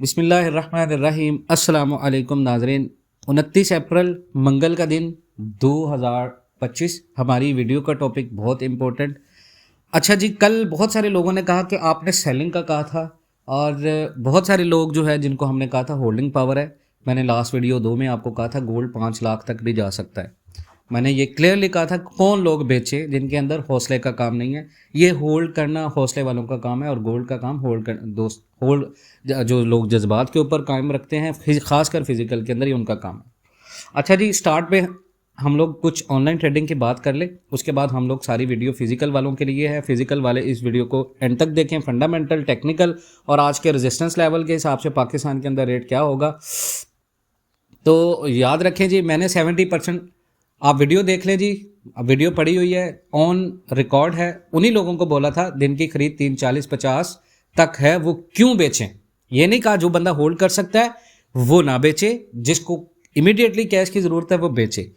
बिस्मिल्लाहिर्रहमानिर्रहीम। अस्सलामु अलैकुम नाज़रीन। 29 अप्रैल मंगल का दिन 2025। हमारी वीडियो का टॉपिक बहुत इम्पोर्टेंट। अच्छा जी, कल बहुत सारे लोगों ने कहा कि आपने सेलिंग का कहा था और बहुत सारे लोग जो है जिनको हमने कहा था होल्डिंग पावर है। मैंने लास्ट वीडियो 2 में आपको कहा था गोल्ड 5 लाख तक भी जा सकता है। मैंने ये क्लियरली कहा था कौन लोग बेचे जिनके अंदर हौसले का काम नहीं है। ये होल्ड करना हौसले वालों का काम है और गोल्ड का काम होल्ड कर दोस्त होल्ड जो लोग जज्बात के ऊपर कायम रखते हैं, खासकर फिजिकल के अंदर, ये उनका काम है। अच्छा जी, स्टार्ट में हम लोग कुछ ऑनलाइन ट्रेडिंग की बात कर ले, उसके बाद हम लोग सारी वीडियो फिजिकल वालों के लिए है। फिजिकल वाले इस वीडियो को एंड तक देखें। फंडामेंटल, टेक्निकल और आज के रेजिस्टेंस लेवल के हिसाब से पाकिस्तान के अंदर रेट क्या होगा। तो याद रखें जी, मैंने 70%, आप वीडियो देख लें जी, अब वीडियो पड़ी हुई है, ऑन रिकॉर्ड है। उन्हीं लोगों को बोला था दिन की खरीद 340-50 तक है, वो क्यों बेचें। ये नहीं कहा जो बंदा होल्ड कर सकता है वो ना बेचे, जिसको इमीडिएटली कैश की ज़रूरत है वो बेचे।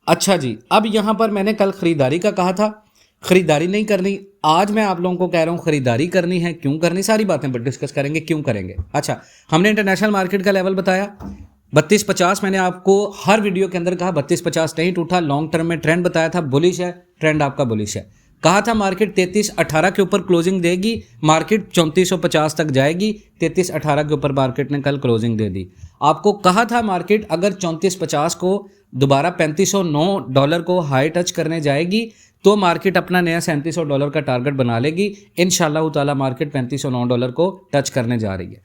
अच्छा जी, अब यहाँ पर मैंने कल ख़रीदारी का कहा था, ख़रीदारी नहीं करनी। आज मैं आप लोगों को कह रहा हूँ ख़रीदारी करनी है। क्यों करनी, सारी बातें पर डिस्कस करेंगे क्यों करेंगे। अच्छा, हमने इंटरनेशनल मार्केट का लेवल बताया 32-50। मैंने आपको हर वीडियो के अंदर कहा 32-50 नहीं टूटा। लॉन्ग टर्म में ट्रेंड बताया था, बुलिश है, ट्रेंड आपका बुलिश है। कहा था मार्केट 33-18 के ऊपर क्लोजिंग देगी, मार्केट 3450 तक जाएगी। 33-18 के ऊपर मार्केट ने कल क्लोजिंग दे दी। आपको कहा था मार्केट अगर 3450 को दोबारा $3509 को हाई टच करने जाएगी तो मार्केट अपना नया $3700 का टारगेट बना लेगी। इंशाल्लाह ताला मार्केट $3509 को टच करने जा रही है।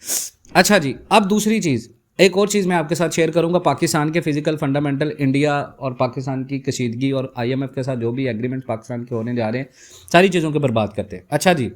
अच्छा जी, अब दूसरी चीज़, एक और चीज़ मैं आपके साथ शेयर करूंगा। पाकिस्तान के फिजिकल फंडामेंटल, इंडिया और पाकिस्तान की कशीदगी और आईएमएफ के साथ जो भी एग्रीमेंट पाकिस्तान के होने जा रहे हैं, सारी चीज़ों के ऊपर बात करते हैं। अच्छा जी,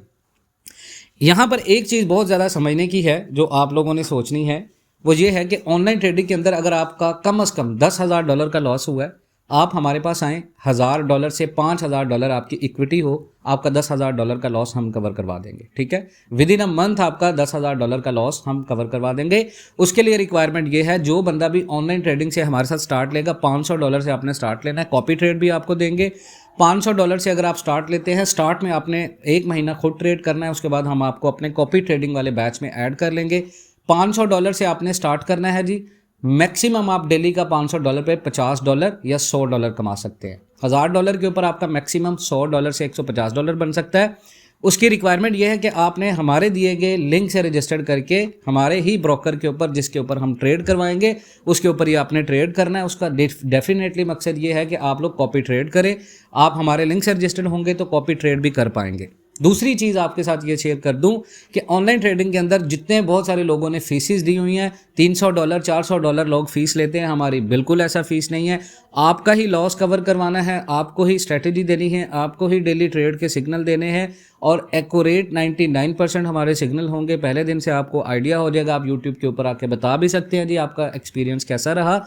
यहाँ पर एक चीज़ बहुत ज़्यादा समझने की है जो आप लोगों ने सोचनी है, वो ये है कि ऑनलाइन ट्रेडिंग के अंदर अगर आपका कम से कम $10,000 का लॉस हुआ है, आप हमारे पास आएँ, $1,000 से $5,000 आपकी इक्विटी हो, आपका $10,000 का लॉस हम कवर करवा देंगे। ठीक है, विद इन अ मंथ आपका $10,000 का लॉस हम कवर करवा देंगे। उसके लिए रिक्वायरमेंट ये है, जो बंदा भी ऑनलाइन ट्रेडिंग से हमारे साथ स्टार्ट लेगा, $500 से आपने स्टार्ट लेना है। कॉपी ट्रेड भी आपको देंगे। $500 से अगर आप स्टार्ट लेते हैं, स्टार्ट में आपने 1 महीना खुद ट्रेड करना है, उसके बाद हम आपको अपने कॉपी ट्रेडिंग वाले बैच में ऐड कर लेंगे। $500 से आपने स्टार्ट करना है जी। मैक्सिमम आप डेली का $500 पे $50 या $100 कमा सकते हैं। $1,000 के ऊपर आपका मैक्सिमम $100 से $150 बन सकता है। उसकी रिक्वायरमेंट यह है कि आपने हमारे दिए गए लिंक से रजिस्टर्ड करके हमारे ही ब्रोकर के ऊपर, जिसके ऊपर हम ट्रेड करवाएंगे, उसके ऊपर ही आपने ट्रेड करना है। उसका डेफिनेटली मकसद ये है कि आप लोग कॉपी ट्रेड करें। आप हमारे लिंक से रजिस्टर्ड होंगे तो कॉपी ट्रेड भी कर पाएंगे। दूसरी चीज़ आपके साथ ये शेयर कर दूं कि ऑनलाइन ट्रेडिंग के अंदर जितने बहुत सारे लोगों ने फीसिस दी हुई हैं, $300 $400 लोग फीस लेते हैं, हमारी बिल्कुल ऐसा फीस नहीं है। आपका ही लॉस कवर करवाना है, आपको ही स्ट्रेटजी देनी है, आपको ही डेली ट्रेड के सिग्नल देने हैं और एक्यूरेट 99% हमारे सिग्नल होंगे। पहले दिन से आपको आइडिया हो जाएगा, आप यूट्यूब के ऊपर आके बता भी सकते हैं जी आपका एक्सपीरियंस कैसा रहा।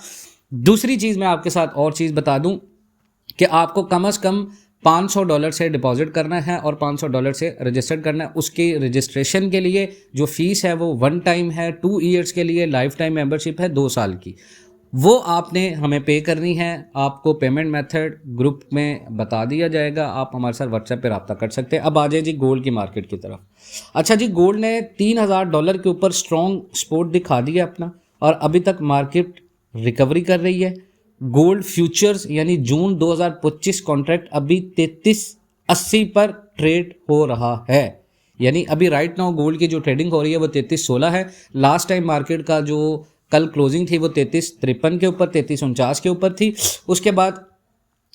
दूसरी चीज़ मैं आपके साथ और चीज़ बता दूं कि आपको कम से कम $500 से डिपॉजिट करना है और $500 से रजिस्टर करना है। उसकी रजिस्ट्रेशन के लिए जो फीस है वो 1 टाइम है, 2 ईयर्स के लिए लाइफ टाइम मेंबरशिप है 2 साल की, वो आपने हमें पे करनी है। आपको पेमेंट मेथड ग्रुप में बता दिया जाएगा, आप हमारे साथ व्हाट्सएप पे रब्ता कर सकते हैं। अब आ जाए जी गोल्ड की मार्केट की तरफ। अच्छा जी, गोल्ड ने $3,000 के ऊपर स्ट्रॉन्ग सपोर्ट दिखा दिया अपना और अभी तक मार्केट रिकवरी कर रही है। गोल्ड फ्यूचर्स यानी जून 2025 कॉन्ट्रैक्ट अभी 3380 पर ट्रेड हो रहा है। यानी अभी राइट नाउ गोल्ड की जो ट्रेडिंग हो रही है वो 3316 है। लास्ट टाइम मार्केट का जो कल क्लोजिंग थी वो 3353 के ऊपर, 3349 के ऊपर थी। उसके बाद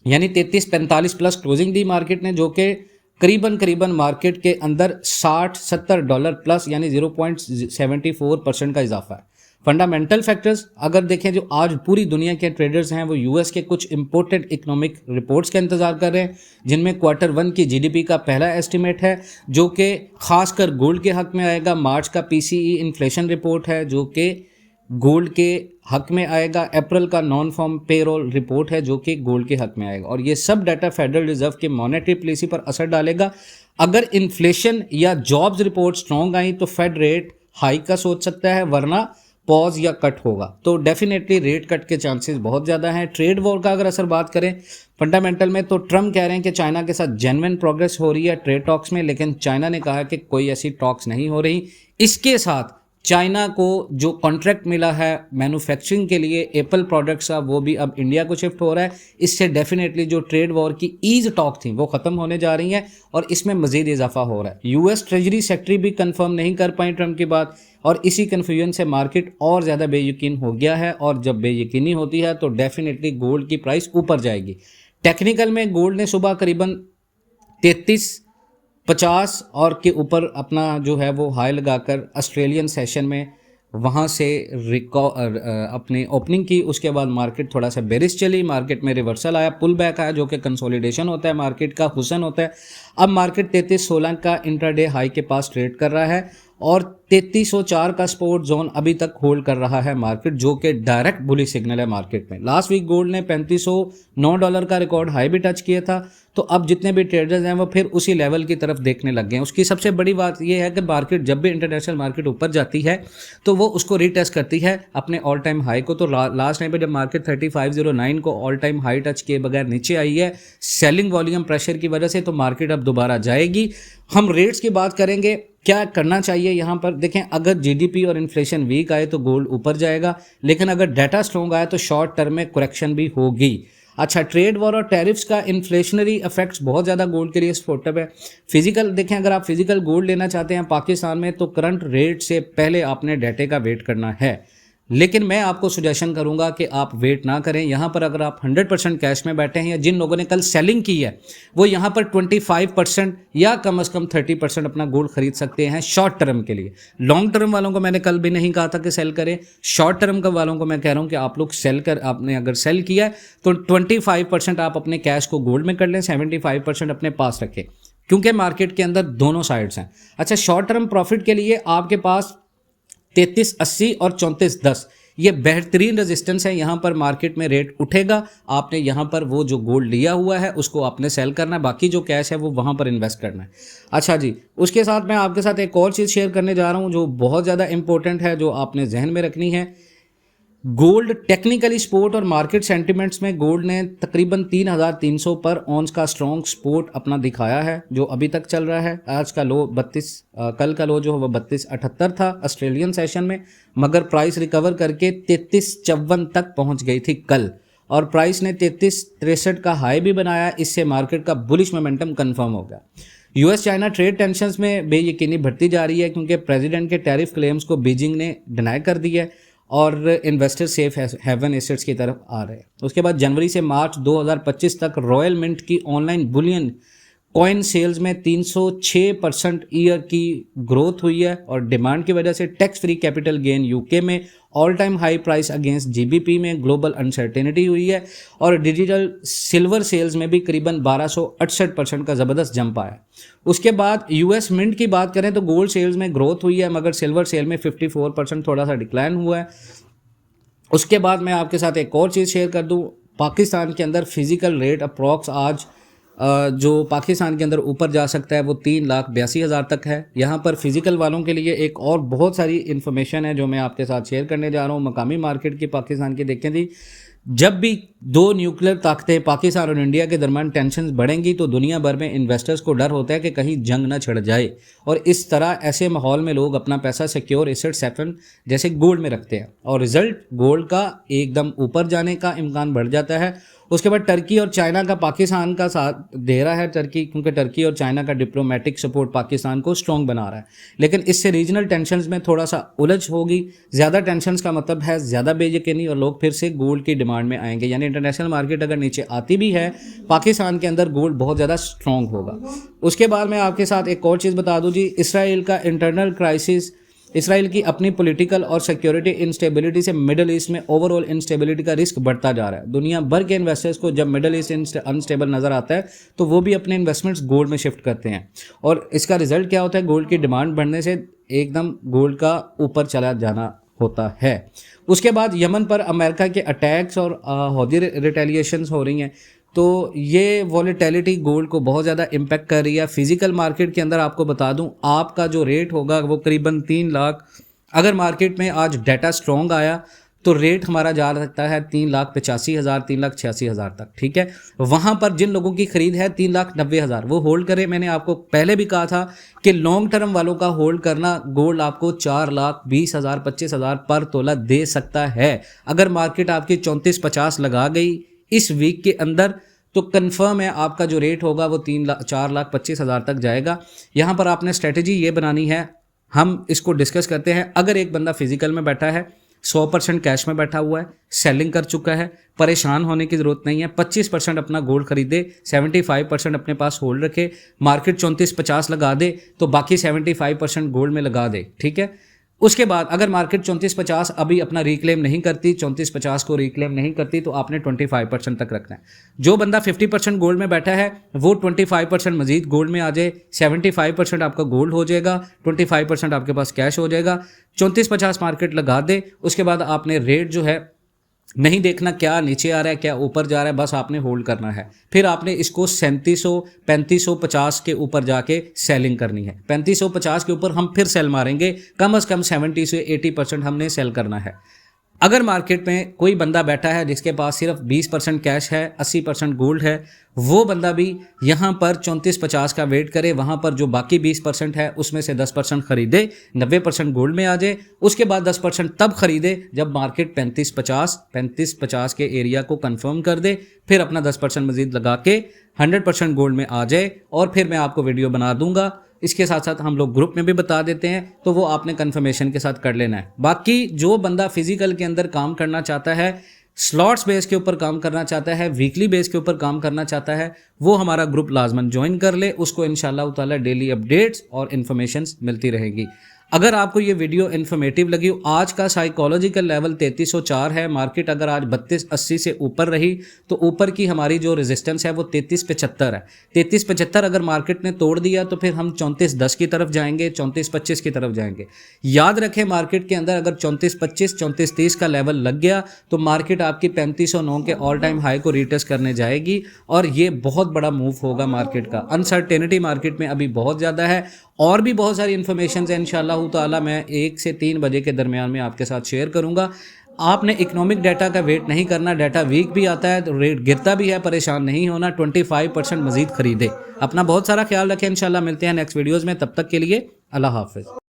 यानी 3345 प्लस क्लोजिंग दी मार्केट ने, जो कि करीबन मार्केट के अंदर $60-70 प्लस यानी 0.74% का इजाफा है। फंडामेंटल फैक्टर्स अगर देखें, जो आज पूरी दुनिया के ट्रेडर्स हैं वो यूएस के कुछ इंपॉर्टेंट इकोनॉमिक रिपोर्ट्स का इंतजार कर रहे हैं, जिनमें Q1 की जीडीपी का पहला एस्टिमेट है जो कि खासकर गोल्ड के हक में आएगा। मार्च का पीसीई इन्फ्लेशन रिपोर्ट है जो कि गोल्ड के हक में आएगा। अप्रैल का नॉन फॉर्म पेरोल रिपोर्ट है जो कि गोल्ड के हक में आएगा। और ये सब डाटा फेडरल रिजर्व के मॉनेटरी पॉलिसी पर असर डालेगा। अगर इन्फ्लेशन या जॉब्स रिपोर्ट स्ट्रॉन्ग आई तो फेड रेट हाई का सोच सकता है, वरना पॉज या कट होगा। तो डेफिनेटली रेट कट के चांसेस बहुत ज़्यादा हैं। ट्रेड वॉर का अगर असर बात करें फंडामेंटल में, तो ट्रम्प कह रहे हैं कि चाइना के साथ जेन्युइन प्रोग्रेस हो रही है ट्रेड टॉक्स में, लेकिन चाइना ने कहा कि कोई ऐसी टॉक्स नहीं हो रही। इसके साथ चाइना को जो कॉन्ट्रैक्ट मिला है मैन्युफैक्चरिंग के लिए एप्पल प्रोडक्ट्स का, वो भी अब इंडिया को शिफ्ट हो रहा है। इससे डेफिनेटली जो ट्रेड वॉर की ईज टॉक थी वो ख़त्म होने जा रही हैं और इसमें मज़ीद इजाफा हो रहा है। यूएस ट्रेजरी सेक्रेटरी भी कंफर्म नहीं कर पाई ट्रम्प की बात, और इसी कन्फ्यूजन से मार्केट और ज़्यादा बेयकीन हो गया है, और जब बेयकीनी होती है तो डेफिनेटली गोल्ड की प्राइस ऊपर जाएगी। टेक्निकल में गोल्ड ने सुबह करीबन 3350 और के ऊपर अपना जो है वो हाई लगाकर ऑस्ट्रेलियन सेशन में वहाँ से अपनी ओपनिंग की। उसके बाद मार्केट थोड़ा सा बेरिश चली, मार्केट में रिवर्सल आया, पुल बैक आया, जो कि कंसोलिडेशन होता है, मार्केट का हुसन होता है। अब मार्केट 3316 का इंट्राडे हाई के पास ट्रेड कर रहा है और 3304 का सपोर्ट जोन अभी तक होल्ड कर रहा है मार्केट, जो कि डायरेक्ट बुलिश सिग्नल है मार्केट में। लास्ट वीक गोल्ड ने $3509 का रिकॉर्ड हाई भी टच किया था, तो अब जितने भी ट्रेडर्स हैं वो फिर उसी लेवल की तरफ देखने लग गए हैं। उसकी सबसे बड़ी बात यह है कि मार्केट जब भी इंटरनेशनल मार्केट ऊपर जाती है तो वो उसको रीटेस्ट करती है अपने ऑल टाइम हाई को। तो लास्ट टाइम पे जब मार्केट 3509 को ऑल टाइम हाई टच किए बगैर नीचे आई है सेलिंग वॉल्यूम प्रेशर की वजह से, तो मार्केट अब दोबारा जाएगी। हम रेट्स की बात करेंगे, क्या करना चाहिए यहाँ पर। देखें, अगर जीडीपी और इन्फ्लेशन वीक आए तो गोल्ड ऊपर जाएगा, लेकिन अगर डाटा स्ट्रॉन्ग आए तो शॉर्ट टर्म में करेक्शन भी होगी। अच्छा, ट्रेड वॉर और टैरिफ्स का इन्फ्लेशनरी इफेक्ट्स बहुत ज़्यादा गोल्ड के लिए सपोर्टिव है। फिजिकल देखें, अगर आप फिजिकल गोल्ड लेना चाहते हैं पाकिस्तान में तो करंट रेट से पहले आपने डाटे का वेट करना है, लेकिन मैं आपको सजेशन करूंगा कि आप वेट ना करें। यहाँ पर अगर आप 100% कैश में बैठे हैं, या जिन लोगों ने कल सेलिंग की है वो यहाँ पर 25% या कम से कम 30% अपना गोल्ड खरीद सकते हैं शॉर्ट टर्म के लिए। लॉन्ग टर्म वालों को मैंने कल भी नहीं कहा था कि सेल करें, शॉर्ट टर्म का वालों को मैं कह रहा हूँ कि आप लोग सेल कर, आपने अगर सेल किया है तो 25% आप अपने कैश को गोल्ड में कर लें, 75% अपने पास रखें, क्योंकि मार्केट के अंदर दोनों साइड्स हैं। अच्छा, शॉर्ट टर्म प्रॉफिट के लिए आपके पास 3380 और 3410 ये बेहतरीन रेजिस्टेंस है। यहाँ पर मार्केट में रेट उठेगा, आपने यहाँ पर वो जो गोल्ड लिया हुआ है उसको आपने सेल करना है, बाकी जो कैश है वो वहाँ पर इन्वेस्ट करना है। अच्छा जी, उसके साथ मैं आपके साथ एक और चीज़ शेयर करने जा रहा हूँ जो बहुत ज़्यादा इंपॉर्टेंट है, जो आपने जहन में रखनी है। गोल्ड टेक्निकली सपोर्ट और मार्केट सेंटिमेंट्स में गोल्ड ने तकरीबन 3300 पर ऑन्स का स्ट्रॉन्ग सपोर्ट अपना दिखाया है, जो अभी तक चल रहा है। आज का लो 32, कल का लो जो है वो 3278 था ऑस्ट्रेलियन सेशन में, मगर प्राइस रिकवर करके 3354 तक पहुंच गई थी कल, और प्राइस ने 3363 का हाई भी बनाया। इससे मार्केट का बुलिश मोमेंटम कन्फर्म हो गया। यूएस चाइना ट्रेड टेंशंस में बेयकीनी बढ़ती जा रही है, क्योंकि प्रेसिडेंट के टैरिफ क्लेम्स को बीजिंग ने डिनाई कर दिया है और इन्वेस्टर सेफ हेवन एसेट्स की तरफ आ रहे हैं। उसके बाद जनवरी से मार्च 2025 तक रॉयल मिंट की ऑनलाइन बुलियन कॉइन सेल्स में 306% ईयर की ग्रोथ हुई है, और डिमांड की वजह से tax free capital gain UK में all time high price against GBP में ग्लोबल अनसर्टेनिटी हुई है, और डिजिटल सिल्वर सेल्स में भी करीबन 1268% का ज़बरदस्त जंप आया। उसके बाद यूएस मिंट की बात करें तो गोल्ड सेल्स में ग्रोथ हुई है, मगर सिल्वर सेल में 54% थोड़ा सा डिक्लाइन हुआ है। उसके बाद मैं आपके साथ एक और चीज़ शेयर कर दूं, पाकिस्तान के अंदर फिजिकल रेट अप्रॉक्स आज जो पाकिस्तान के अंदर ऊपर जा सकता है वो 3,82,000 तक है। यहाँ पर फिजिकल वालों के लिए एक और बहुत सारी इन्फॉर्मेशन है जो मैं आपके साथ शेयर करने जा रहा हूँ। मकामी मार्केट की पाकिस्तान की देखें जी, जब भी दो न्यूक्लियर ताकतें पाकिस्तान और इंडिया के दरमियान टेंशन बढ़ेंगी तो दुनिया भर में इन्वेस्टर्स को डर होता है कि कहीं जंग ना छिड़ जाए, और इस तरह ऐसे माहौल में लोग अपना पैसा सिक्योर एसेट सेफन जैसे गोल्ड में रखते हैं, और रिजल्ट गोल्ड का एकदम ऊपर जाने का इम्कान बढ़ जाता है। उसके बाद टर्की और चाइना का पाकिस्तान का साथ दे रहा है टर्की, क्योंकि टर्की और चाइना का डिप्लोमेटिक सपोर्ट पाकिस्तान को स्ट्रॉन्ग बना रहा है, लेकिन इससे रीजनल टेंशन्स में थोड़ा सा उलझ होगी। ज़्यादा टेंशन्स का मतलब है ज़्यादा बेयकीनी, और लोग फिर से गोल्ड की डिमांड में आएंगे। यानी इंटरनेशनल मार्केट अगर नीचे आती भी है, पाकिस्तान के अंदर गोल्ड बहुत ज़्यादा स्ट्रॉन्ग होगा। उसके बाद मैं आपके साथ एक और चीज़ बता दूँ जी, इसराइल का इंटरनल क्राइसिस, इसराइल की अपनी पॉलिटिकल और सिक्योरिटी इंस्टेबिलिटी से मिडल ईस्ट में ओवरऑल इंस्टेबिलिटी का रिस्क बढ़ता जा रहा है। दुनिया भर के इन्वेस्टर्स को जब मिडल ईस्ट अनस्टेबल नज़र आता है तो वो भी अपने इन्वेस्टमेंट्स गोल्ड में शिफ्ट करते हैं, और इसका रिजल्ट क्या होता है, गोल्ड की डिमांड बढ़ने से एकदम गोल्ड का ऊपर चला जाना होता है। उसके बाद यमन पर अमेरिका के अटैक्स और हौदी रिटेलिएशंस हो रही हैं, तो ये वॉलेटिलिटी गोल्ड को बहुत ज़्यादा इम्पेक्ट कर रही है। फिजिकल मार्केट के अंदर आपको बता दूं, आपका जो रेट होगा वो करीबन 3 लाख, अगर मार्केट में आज डाटा स्ट्रॉन्ग आया तो रेट हमारा जा सकता है 3,85,000 3,86,000 तक, ठीक है। वहाँ पर जिन लोगों की खरीद है 3,90,000 वो होल्ड करें। मैंने आपको पहले भी कहा था कि लॉन्ग टर्म वालों का होल्ड करना गोल्ड आपको 4,20,000 25,000 पर तोला दे सकता है। अगर मार्केट आपकी 34,50 लगा गई इस वीक के अंदर तो कंफर्म है आपका जो रेट होगा वो 4,25,000 तक जाएगा। यहाँ पर आपने स्ट्रेटजी ये बनानी है, हम इसको डिस्कस करते हैं। अगर एक बंदा फिजिकल में बैठा है, 100% कैश में बैठा हुआ है, सेलिंग कर चुका है, परेशान होने की ज़रूरत नहीं है। 25% अपना गोल्ड खरीदे, 75% अपने पास होल्ड रखे, मार्केट 34,50 लगा दे तो बाकी 75% गोल्ड में लगा दे, ठीक है। उसके बाद अगर मार्केट 34,50 अभी अपना रिक्लेम नहीं करती, 34,50 को रिक्लेम नहीं करती तो आपने 25% तक रखना है। जो बंदा 50% गोल्ड में बैठा है वो 25% मजीद गोल्ड में आ जाए, 75% आपका गोल्ड हो जाएगा, 25% आपके पास कैश हो जाएगा। 34,50 मार्केट लगा दे, उसके बाद आपने रेट जो है नहीं देखना क्या नीचे आ रहा है क्या ऊपर जा रहा है, बस आपने होल्ड करना है। फिर आपने इसको 3700 3550 के ऊपर जाके सेलिंग करनी है। 3550 के ऊपर हम फिर सेल मारेंगे, कम से कम 70 से 80% हमने सेल करना है। अगर मार्केट में कोई बंदा बैठा है जिसके पास सिर्फ 20% कैश है, 80% गोल्ड है, वो बंदा भी यहाँ पर 34,50 का वेट करे। वहाँ पर जो बाकी 20% है उसमें से 10% खरीदे, 90% गोल्ड में आ जाए। उसके बाद 10% तब खरीदे जब मार्केट 35,50 के एरिया को कंफर्म कर दे, फिर अपना 10% मजीद लगा के 100% गोल्ड में आ जाए। और फिर मैं आपको वीडियो बना दूंगा, इसके साथ साथ हम लोग ग्रुप में भी बता देते हैं, तो वो आपने कंफर्मेशन के साथ कर लेना है। बाकी जो बंदा फिजिकल के अंदर काम करना चाहता है, स्लॉट्स बेस के ऊपर काम करना चाहता है, वीकली बेस के ऊपर काम करना चाहता है, वो हमारा ग्रुप लाजमन ज्वाइन कर ले। उसको इंशाल्लाह ताला डेली अपडेट्स और इन्फॉर्मेशंस मिलती रहेगी। अगर आपको ये वीडियो इन्फॉर्मेटिव लगी, आज का साइकोलॉजिकल लेवल 3304 है, मार्केट अगर आज 3280 से ऊपर रही तो ऊपर की हमारी जो रेजिस्टेंस है वो 3375 है। 3375 अगर मार्केट ने तोड़ दिया तो फिर हम 3410 की तरफ जाएंगे, 3425 की तरफ जाएंगे। याद रखें मार्केट के अंदर अगर 3425 3430 का लेवल लग गया तो मार्केट आपकी 3509 के ऑल टाइम हाई को रीटेस्ट करने जाएगी और ये बहुत बड़ा मूव होगा मार्केट का। अनसर्टेनिटी मार्केट में अभी बहुत ज़्यादा है और भी बहुत सारी इन्फॉर्मेशन है इंशाल्लाह ताला मैं 1 से 3 बजे के दरमियान में आपके साथ शेयर करूंगा। आपने इकोनॉमिक डाटा का वेट नहीं करना, डाटा वीक भी आता है तो रेट गिरता भी है, परेशान नहीं होना। 25% मजीद खरीदे। अपना बहुत सारा ख्याल रखें, इंशाल्लाह मिलते हैं नेक्स्ट वीडियोज़ में, तब तक के लिए अल्लाह हाफिज़।